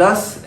10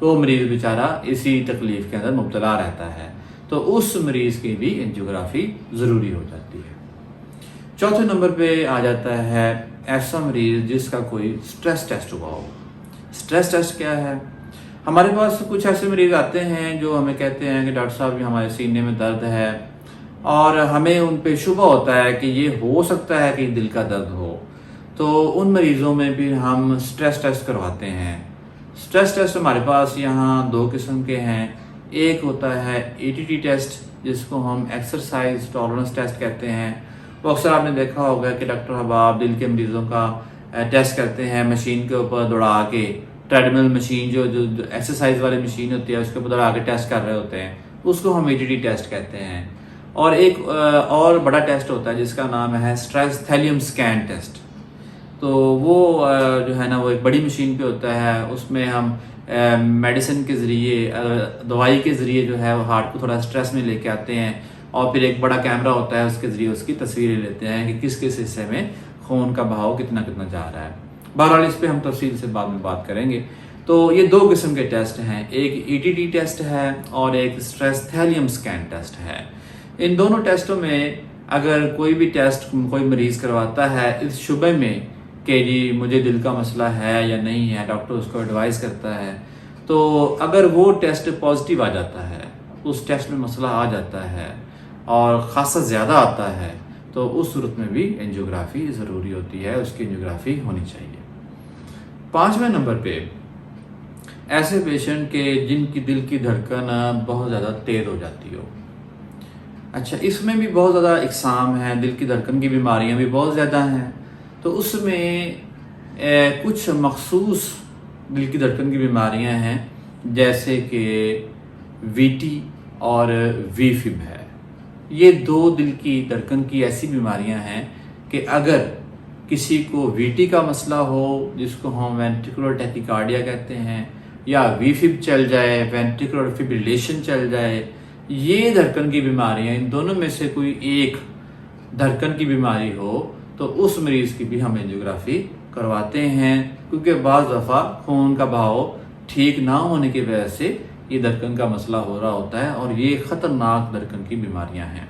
تو وہ مریض بیچارہ اسی تکلیف کے اندر مبتلا رہتا ہے، تو اس مریض کی بھی انجیوگرافی ضروری ہو جاتی ہے۔ چوتھے نمبر پہ آ جاتا ہے ایسا مریض جس کا کوئی سٹریس ٹیسٹ ہوا ہو۔ سٹریس ٹیسٹ کیا ہے؟ ہمارے پاس کچھ ایسے مریض آتے ہیں جو ہمیں کہتے ہیں کہ ڈاکٹر صاحب ہمارے سینے میں درد ہے، اور ہمیں ان پہ شبہ ہوتا ہے کہ یہ ہو سکتا ہے کہ دل کا درد ہو، تو ان مریضوں میں بھی ہم سٹریس ٹیسٹ کرواتے ہیں۔ سٹریس ٹیسٹ ہمارے پاس یہاں دو قسم کے ہیں۔ ایک ہوتا ہے ETT ٹیسٹ، جس کو ہم ایکسرسائز ٹالرنس ٹیسٹ کہتے ہیں۔ وہ اکثر آپ نے دیکھا ہوگا کہ ڈاکٹر حباب دل کے مریضوں کا ٹیسٹ کرتے ہیں مشین کے اوپر دوڑا کے، ٹریڈ مل مشین جو ایکسرسائز والی مشین ہوتی ہے اس کے اوپر دوڑا کے ٹیسٹ کر رہے ہوتے ہیں، اس کو ہم ETT ٹیسٹ کہتے ہیں۔ اور ایک اور بڑا ٹیسٹ ہوتا ہے جس کا نام ہے سٹریس تھیلیم سکین ٹیسٹ، تو وہ جو ہے نا وہ ایک بڑی مشین پہ ہوتا ہے، اس میں ہم میڈیسن کے ذریعے، دوائی کے ذریعے جو ہے وہ ہارٹ کو تھوڑا سٹریس میں لے کے آتے ہیں، اور پھر ایک بڑا کیمرہ ہوتا ہے اس کے ذریعے اس کی تصویریں لیتے ہیں کہ کس کس حصے میں خون کا بہاؤ کتنا کتنا جا رہا ہے۔ بہرحال اس پہ ہم تفصیل سے بعد میں بات کریں گے۔ تو یہ دو قسم کے ٹیسٹ ہیں، ایک ETT ٹیسٹ ہے اور ایک سٹریس تھیلیم سکین ٹیسٹ ہے۔ ان دونوں ٹیسٹوں میں اگر کوئی بھی ٹیسٹ کوئی مریض کرواتا ہے اس شبے میں کہ جی مجھے دل کا مسئلہ ہے یا نہیں ہے، ڈاکٹر اس کو ایڈوائز کرتا ہے، تو اگر وہ ٹیسٹ پازیٹیو آ جاتا ہے، اس ٹیسٹ میں مسئلہ آ جاتا ہے اور خاصا زیادہ آتا ہے، تو اس صورت میں بھی انجیوگرافی ضروری ہوتی ہے، اس کی انجیوگرافی ہونی چاہیے۔ 5ویں نمبر پہ ایسے پیشنٹ کے جن کی دل کی دھڑکن بہت زیادہ تیز ہو جاتی ہو۔ اچھا، اس میں بھی بہت زیادہ اقسام ہیں، دل کی دھڑکن کی بیماریاں بھی بہت زیادہ ہیں، تو اس میں کچھ مخصوص دل کی دھڑکن کی بیماریاں ہیں، جیسے کہ VT اور VFib ہے۔ یہ دو دل کی دھڑکن کی ایسی بیماریاں ہیں کہ اگر کسی کو VT کا مسئلہ ہو، جس کو ہم وینٹریکولر ٹیکیکارڈیا کہتے ہیں، یا VFib چل جائے، وینٹریکولر فبریلیشن چل جائے، یہ دھڑکن کی بیماریاں، ان دونوں میں سے کوئی ایک دھڑکن کی بیماری ہو تو اس مریض کی بھی ہم انجیوگرافی کرواتے ہیں، کیونکہ بعض دفعہ خون کا بہاؤ ٹھیک نہ ہونے کی وجہ سے یہ دھڑکن کا مسئلہ ہو رہا ہوتا ہے، اور یہ خطرناک دھڑکن کی بیماریاں ہیں،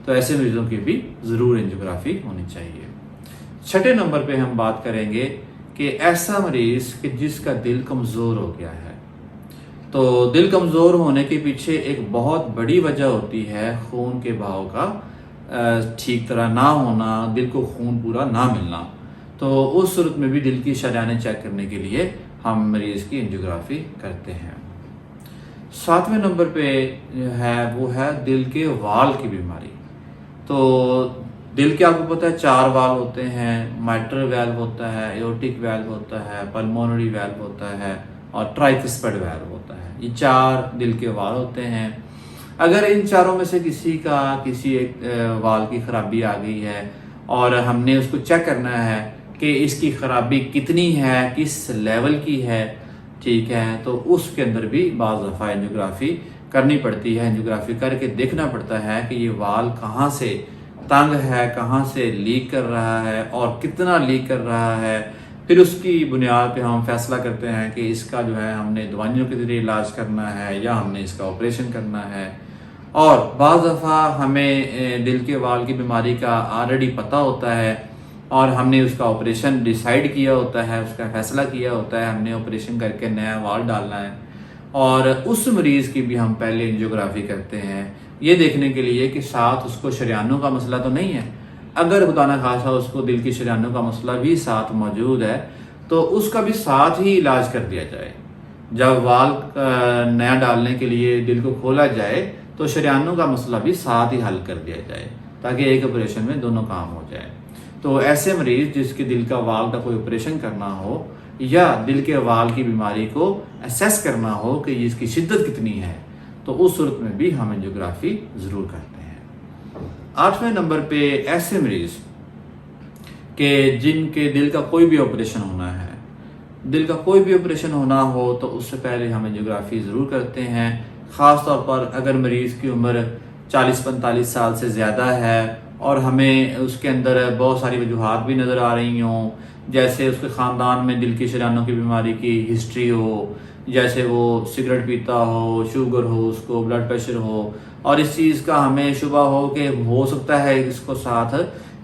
تو ایسے مریضوں کی بھی ضرور انجیوگرافی ہونی چاہیے۔ 6 نمبر پہ ہم بات کریں گے کہ ایسا مریض کہ جس کا دل کمزور ہو گیا ہے۔ تو دل کمزور ہونے کے پیچھے ایک بہت بڑی وجہ ہوتی ہے خون کے بہاؤ کا ٹھیک طرح نہ ہونا، دل کو خون پورا نہ ملنا، تو اس صورت میں بھی دل کی شریانیں چیک کرنے کے لیے ہم مریض کی انجیوگرافی کرتے ہیں۔ 7ویں نمبر پہ جو ہے وہ ہے دل کے وال کی بیماری۔ تو دل کے آپ کو پتہ ہے 4 وال ہوتے ہیں، مائٹرل ویلو ہوتا ہے، ایورٹک ویلو ہوتا ہے، پلمونری ویلو ہوتا ہے، اور ٹرائکسپڈ ویلو ہوتا ہے۔ یہ 4 دل کے وال ہوتے ہیں۔ اگر ان چاروں میں سے کسی ایک وال کی خرابی آ گئی ہے اور ہم نے اس کو چیک کرنا ہے کہ اس کی خرابی کتنی ہے، کس لیول کی ہے، ٹھیک ہے، تو اس کے اندر بھی بعض دفعہ انجیوگرافی کرنی پڑتی ہے۔ انجیوگرافی کر کے دیکھنا پڑتا ہے کہ یہ وال کہاں سے تنگ ہے، کہاں سے لیک کر رہا ہے اور کتنا لیک کر رہا ہے، پھر اس کی بنیاد پہ ہم فیصلہ کرتے ہیں کہ اس کا جو ہے ہم نے دوائیوں کے ذریعے علاج کرنا ہے یا ہم نے اس کا آپریشن کرنا ہے۔ اور بعض دفعہ ہمیں دل کے وال کی بیماری کا آلریڈی پتہ ہوتا ہے اور ہم نے اس کا آپریشن ڈیسائیڈ کیا ہوتا ہے، اس کا فیصلہ کیا ہوتا ہے، ہم نے آپریشن کر کے نیا وال ڈالنا ہے، اور اس مریض کی بھی ہم پہلے انجیوگرافی کرتے ہیں یہ دیکھنے کے لیے کہ ساتھ اس کو شریانوں کا مسئلہ تو نہیں ہے۔ اگر خدا نخواستہ اس کو دل کی شریانوں کا مسئلہ بھی ساتھ موجود ہے تو اس کا بھی ساتھ ہی علاج کر دیا جائے۔ جب وال نیا ڈالنے کے لیے دل کو کھولا جائے تو شریانوں کا مسئلہ بھی ساتھ ہی حل کر دیا جائے، تاکہ ایک آپریشن میں دونوں کام ہو جائے۔ تو ایسے مریض جس کے دل کا وال کا کوئی آپریشن کرنا ہو یا دل کے وال کی بیماری کو اسیس کرنا ہو کہ اس کی شدت کتنی ہے، تو اس صورت میں بھی ہم انجیوگرافی ضرور کرتے ہیں۔ 8ویں نمبر پہ ایسے مریض کہ جن کے دل کا کوئی بھی آپریشن ہونا ہے، دل کا کوئی بھی آپریشن ہونا ہو تو اس سے پہلے ہم انجیوگرافی ضرور کرتے ہیں، خاص طور پر اگر مریض کی عمر 40-45 سال سے زیادہ ہے اور ہمیں اس کے اندر بہت ساری وجوہات بھی نظر آ رہی ہوں، جیسے اس کے خاندان میں دل کی شریانوں کی بیماری کی ہسٹری ہو، جیسے وہ سگریٹ پیتا ہو، شوگر ہو، اس کو بلڈ پریشر ہو، اور اس چیز کا ہمیں شبہ ہو کہ ہو سکتا ہے اس کو ساتھ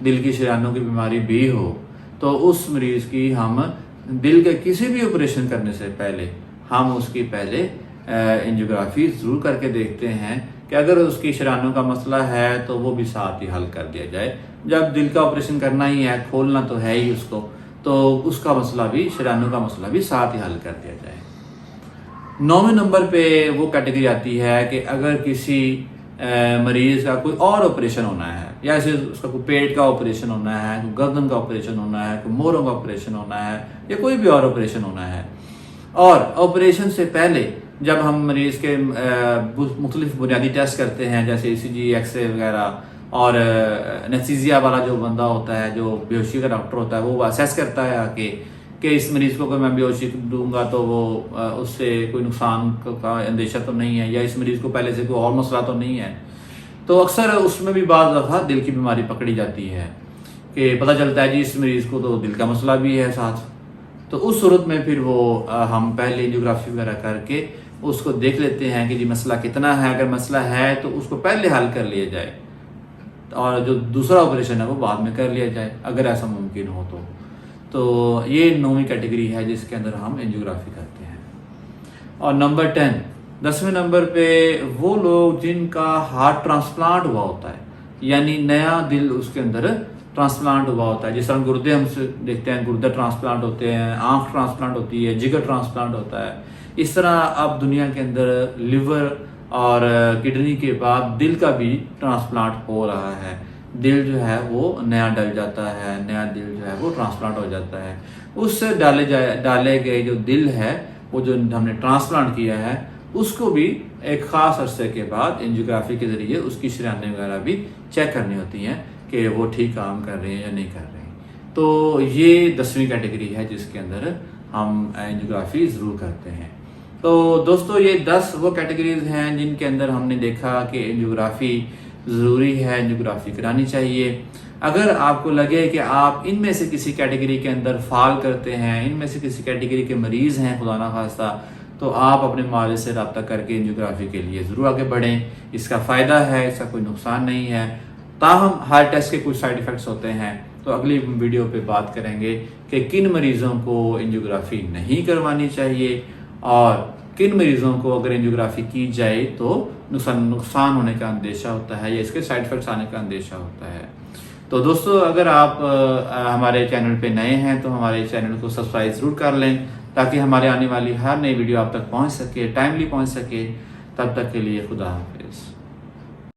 دل کی شریانوں کی بیماری بھی ہو، تو اس مریض کی ہم دل کے کسی بھی آپریشن کرنے سے پہلے ہم اس کی پہلے اینجیوگرافی ضرور کر کے دیکھتے ہیں کہ اگر اس کی شریانوں کا مسئلہ ہے تو وہ بھی ساتھ ہی حل کر دیا جائے۔ جب دل کا آپریشن کرنا ہی ہے، کھولنا تو ہے ہی اس کو، تو اس کا مسئلہ بھی، شریانوں کا مسئلہ بھی ساتھ ہی حل کر دیا جائے۔ 9ویں نمبر پہ وہ کیٹیگری آتی ہے کہ اگر کسی مریض کا کوئی اور آپریشن ہونا ہے، یا ایسے اس کا کوئی پیٹ کا آپریشن ہونا ہے، کوئی گردن کا آپریشن ہونا ہے، کوئی موڑوں کا آپریشن ہونا ہے، یا کوئی بھی اور آپریشن ہونا ہے، اور آپریشن سے پہلے جب ہم مریض کے مختلف بنیادی ٹیسٹ کرتے ہیں، جیسے ای سی جی، ایکس رے وغیرہ، اور انستھیزیا والا جو بندہ ہوتا ہے، جو بے ہوشی کا ڈاکٹر ہوتا ہے، وہ اسیس کرتا ہے کہ اس مریض کو اگر میں بے ہوشی دوں گا تو وہ اس سے کوئی نقصان کا اندیشہ تو نہیں ہے، یا اس مریض کو پہلے سے کوئی اور مسئلہ تو نہیں ہے، تو اکثر اس میں بھی بعض دفعہ دل کی بیماری پکڑی جاتی ہے کہ پتہ چلتا ہے جی اس مریض کو تو دل کا مسئلہ بھی ہے ساتھ، تو اس صورت میں پھر وہ ہم پہلے اینجیوگرافی وغیرہ کر کے اس کو دیکھ لیتے ہیں کہ جی مسئلہ کتنا ہے، اگر مسئلہ ہے تو اس کو پہلے حل کر لیا جائے، اور جو دوسرا آپریشن ہے وہ بعد میں کر لیا جائے اگر ایسا ممکن ہو تو یہ 9ویں کیٹیگری ہے جس کے اندر ہم اینجیوگرافی کرتے ہیں۔ اور نمبر 10ویں نمبر پہ وہ لوگ جن کا ہارٹ ٹرانسپلانٹ ہوا ہوتا ہے، یعنی نیا دل اس کے اندر ٹرانسپلانٹ ہوا ہوتا ہے، جس طرح گردے ہم سے دیکھتے ہیں، گردے ٹرانسپلانٹ ہوتے ہیں، آنکھ ٹرانسپلانٹ ہوتی ہے، جگر ٹرانسپلانٹ ہوتا ہے، اس طرح اب دنیا کے اندر لیور اور کڈنی کے بعد دل کا بھی ٹرانسپلانٹ ہو رہا ہے۔ دل جو ہے وہ نیا ڈل جاتا ہے، نیا دل جو ہے وہ ٹرانسپلانٹ ہو جاتا ہے، اس سے ڈالے گئے جو دل ہے وہ جو ہم نے ٹرانسپلانٹ کیا ہے اس کو بھی ایک خاص عرصے کے بعد اینجیوگرافی کے ذریعے اس کی شریانیں وغیرہ بھی چیک کرنی ہوتی ہیں کہ وہ ٹھیک کام کر رہے ہیں یا نہیں کر رہے ہیں۔ تو یہ 10ویں کیٹیگری ہے جس کے اندر ہم اینجیوگرافی ضرور کرتے ہیں۔ تو دوستو یہ 10 وہ کیٹیگریز ہیں جن کے اندر ہم نے دیکھا کہ اینجیوگرافی ضروری ہے، اینجیوگرافی کرانی چاہیے۔ اگر آپ کو لگے کہ آپ ان میں سے کسی کیٹیگری کے اندر فال کرتے ہیں، ان میں سے کسی کیٹیگری کے مریض ہیں خدا نخواستہ، تو آپ اپنے معالج سے رابطہ کر کے اینجیوگرافی کے لیے ضرور آگے بڑھیں۔ اس کا فائدہ ہے، اس کا کوئی نقصان نہیں ہے، تاہم ہر ٹیسٹ کے کچھ سائیڈ ایفیکٹس ہوتے ہیں۔ تو اگلی ویڈیو پہ بات کریں گے کہ کن مریضوں کو اینجیوگرافی نہیں کروانی چاہیے، اور کن مریضوں کو اگر اینجیوگرافی کی جائے تو نقصان ہونے کا اندیشہ ہوتا ہے، یا اس کے سائیڈ ایفیکٹس آنے کا اندیشہ ہوتا ہے۔ تو دوستو اگر آپ ہمارے چینل پہ نئے ہیں تو ہمارے چینل کو سبسکرائب ضرور کر لیں تاکہ ہمارے آنے والی ہر نئی ویڈیو آپ تک پہنچ سکے، ٹائملی پہنچ سکے۔ تب تک کے لیے خدا حافظ۔